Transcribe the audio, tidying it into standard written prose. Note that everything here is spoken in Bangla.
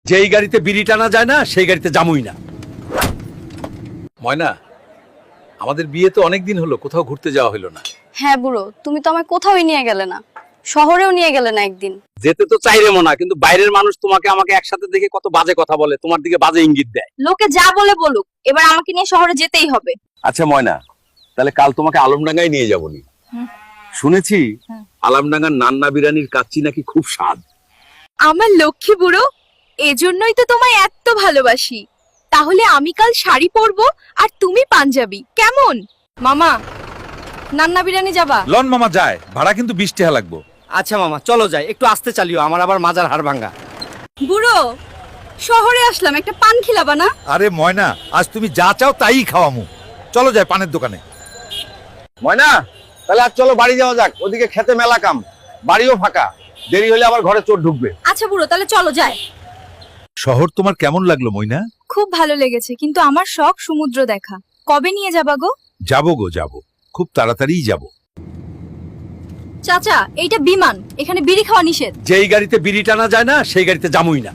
যেই গাড়িতে বিড়ি টানা যায় না সেই গাড়িতে জামুই না। ময়না, আমাদের বিয়ে তো অনেকদিন হলো, কোথাও ঘুরতে যাওয়া হলো না। হ্যাঁ বুড়ো, তুমি তো আমায় কোথাওই নিয়ে গেলে না, শহরেও নিয়ে গেলে না একদিন। যেতে তো চাইরে মনা, কিন্তু বাইরের মানুষ তোমাকে আমাকে একসাথে দেখে কত বাজে কথা বলে, তোমার দিকে বাজে ইঙ্গিত দেয়। লোকে যা বলে বলুক, এবার আমাকে নিয়ে শহরে যেতেই হবে। আচ্ছা ময়না, তাহলে কাল তোমাকে আলমডাঙ্গায় নিয়ে যাবো নি। শুনেছি আলমডাঙ্গার নান্না বিরানির কাচ্চি নাকি খুব স্বাদ। আমার লক্ষ্মী বুড়ো, এজন্যই তো তোমায় এত ভালোবাসি। তাহলে আমি কাল শাড়ি পরবো আর তুমি পাঞ্জাবি, কেমন? মামা, নান্না বিরিয়ানি যাবা? লন মামা যায়, ভাড়া কিন্তু 20 টাকা লাগবে। আচ্ছা মামা চলো যাই, একটু আস্তে চালিও, আমার আবার মাজার হাড় ভাঙ্গা। বুড়ো, শহরে আসলাম, একটা পান খিলাবা না? আরে ময়না, আজ তুমি যা চাও তাই খাওয়ামু। চলো যাই পানের দোকানে। ময়না, তাহলে আজ চলো বাড়ি যাওয়া যাক, ওদিকে খেতে মেলা কাম, বাড়িও ফাঁকা, দেরি হলে আবার ঘরে চোর ঢুকবে। আচ্ছা বুড়ো, তাহলে চলো যাই। শহর তোমার কেমন লাগলো ময়না? খুব ভালো লেগেছে, কিন্তু আমার শখ সমুদ্র দেখা। কবে নিয়ে যাবা গো? যাবো গো যাবো, খুব তাড়াতাড়িই যাবো। চাচা, এইটা বিমান, এখানে বিড়ি খাওয়া নিষেধ। যেই গাড়িতে বিড়ি টানা যায় না সেই গাড়িতে জামুই না।